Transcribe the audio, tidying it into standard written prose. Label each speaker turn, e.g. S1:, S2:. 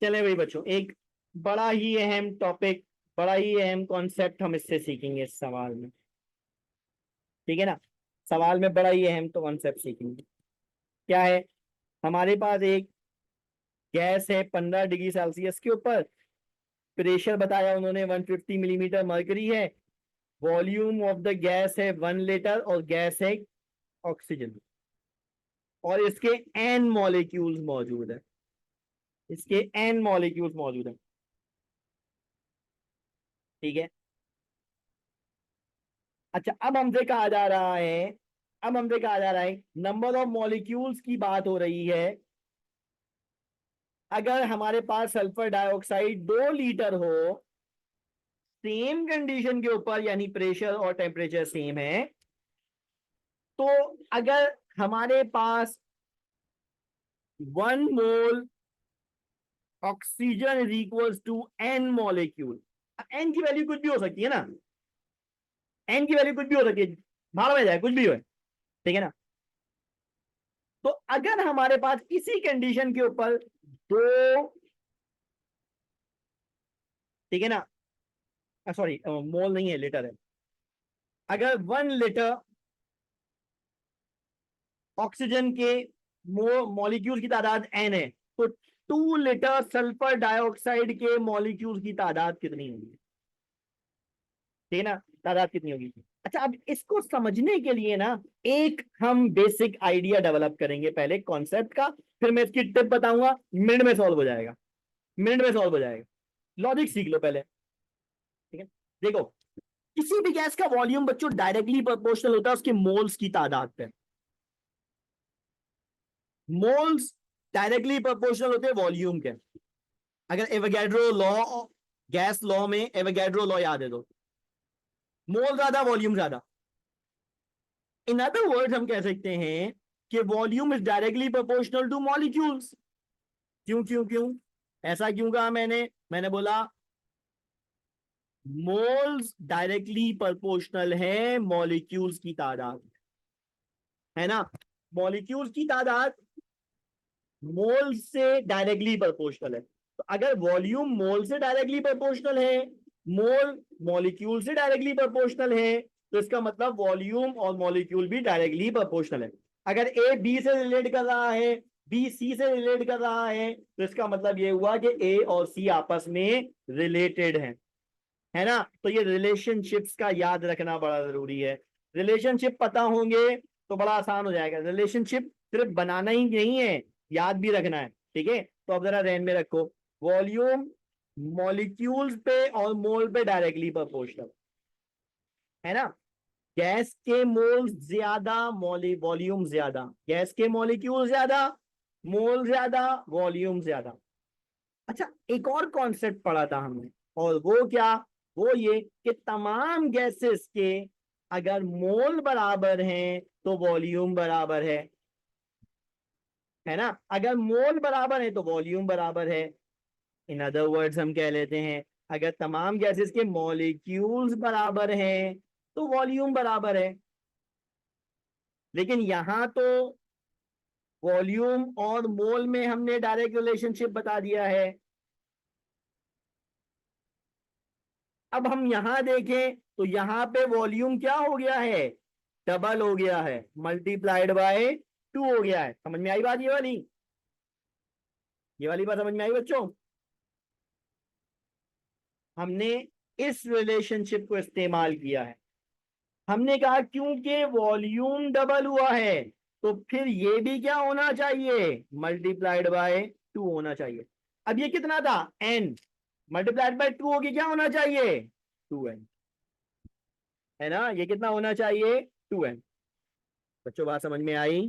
S1: चले भाई बच्चों, एक बड़ा ही अहम टॉपिक, बड़ा ही अहम कॉन्सेप्ट हम इससे सीखेंगे इस सवाल में। ठीक है ना। सवाल में बड़ा ही अहम तो कॉन्सेप्ट सीखेंगे। क्या है? हमारे पास एक गैस है 15 डिग्री सेल्सियस के ऊपर। प्रेशर बताया उन्होंने 150 मिलीमीटर मर्करी है। वॉल्यूम ऑफ द गैस है 1 लीटर और गैस है ऑक्सीजन। और इसके एन मॉलिक्यूल्स मौजूद है। इसके एन मॉलिक्यूल्स मौजूद है। ठीक है। अच्छा, अब हमसे कहा जा रहा है नंबर ऑफ मॉलिक्यूल्स की बात हो रही है। अगर हमारे पास सल्फर डाइऑक्साइड 2 लीटर हो, सेम कंडीशन के ऊपर, यानी प्रेशर और टेम्परेचर सेम है, तो अगर हमारे पास 1 mole oxygen is equal to N molecule. N की वैल्यू कुछ भी हो सकती है ना। एन की वैल्यू कुछ भी हो सकती है, भाड़ में जाए कुछ भी हो। ठीक है ना। तो अगर हमारे पास इसी कंडीशन के ऊपर दो, ठीक है ना, सॉरी मोल नहीं है, लीटर है। अगर 1 लीटर ऑक्सीजन के मॉलिक्यूल की तादाद एन है, तो 2 लीटर सल्फर डाइऑक्साइड के मॉलिक्यूल की तादाद कितनी होगी? ठीक है ना, तादाद कितनी होगी? अच्छा, अब इसको समझने के लिए ना एक हम बेसिक आइडिया डेवलप करेंगे, पहले कॉन्सेप्ट का, फिर मैं इसकी टिप बताऊंगा। मिनट में सॉल्व हो जाएगा, मिनट में सॉल्व हो जाएगा। लॉजिक सीख लो पहले। ठीक है। देखो, किसी भी गैस का वॉल्यूम बच्चों डायरेक्टली प्रोपोर्शनल होता है उसके मोल्स की तादाद पे। मोल्स डायरेक्टली प्रोपोर्शनल होते हैं वॉल्यूम के। अगर एवोगैड्रो लॉ, गैस लॉ में एवोगैड्रो लॉ याद है तो मोल ज्यादा वॉल्यूम ज्यादा। इन अदर वर्ड्स हम कह सकते हैं कि volume is directly proportional two molecules. क्यों क्यों क्यों ऐसा क्यों कहा मैंने बोला मोल्स डायरेक्टली प्रोपोर्शनल है मॉलिक्यूल्स की तादाद, है ना। मॉलिक्यूल्स की तादाद मोल से डायरेक्टली प्रोपोर्शनल है। तो अगर वॉल्यूम मोल से डायरेक्टली प्रोपोर्शनल है, मोल मॉलिक्यूल से डायरेक्टली प्रोपोर्शनल है, तो इसका मतलब वॉल्यूम और मॉलिक्यूल भी डायरेक्टली प्रोपोर्शनल है। अगर ए बी से रिलेट कर रहा है, बी सी से रिलेट कर रहा है, तो इसका मतलब ये हुआ कि ए और सी आपस में रिलेटेड है ना। तो ये रिलेशनशिप्स का याद रखना बड़ा जरूरी है। रिलेशनशिप पता होंगे तो बड़ा आसान हो जाएगा। रिलेशनशिप सिर्फ बनाना ही नहीं है, याद भी रखना है। ठीक है, तो अब जरा ध्यान में रखो। वॉल्यूम मॉलिक्यूल्स पे और मोल पे डायरेक्टली प्रोपोर्शनल, है ना। गैस के मोल ज्यादा, वॉल्यूम ज्यादा। गैस के मॉलिक्यूल ज्यादा, मोल ज्यादा, वॉल्यूम ज्यादा। अच्छा, एक और कॉन्सेप्ट पढ़ा था हमने, और वो क्या? वो ये कि तमाम गैसेस के अगर मोल बराबर हैं तो वॉल्यूम बराबर है ना। अगर मोल बराबर है तो वॉल्यूम बराबर है। इन अदर वर्ड्स हम कह लेते हैं, अगर तमाम गैसेस के मॉलिक्यूल्स बराबर हैं तो वॉल्यूम बराबर है। लेकिन यहां तो वॉल्यूम और मोल में हमने डायरेक्ट रिलेशनशिप बता दिया है। अब हम यहां देखें तो यहां पे वॉल्यूम क्या हो गया है? डबल हो गया है, मल्टीप्लाइड बाय 2 हो गया है। समझ में आई बात? ये वाली बात समझ में आई बच्चों? हमने इस रिलेशनशिप को इस्तेमाल किया है। हमने कहा क्योंकि वॉल्यूम डबल हुआ है तो फिर ये भी क्या होना चाहिए? मल्टीप्लाइड बाय 2 होना चाहिए। अब ये कितना था? एन मल्टीप्लाइड बाय 2 होगी, क्या होना चाहिए? 2n, है ना। ये कितना होना चाहिए? 2n। बच्चों बात समझ में आई?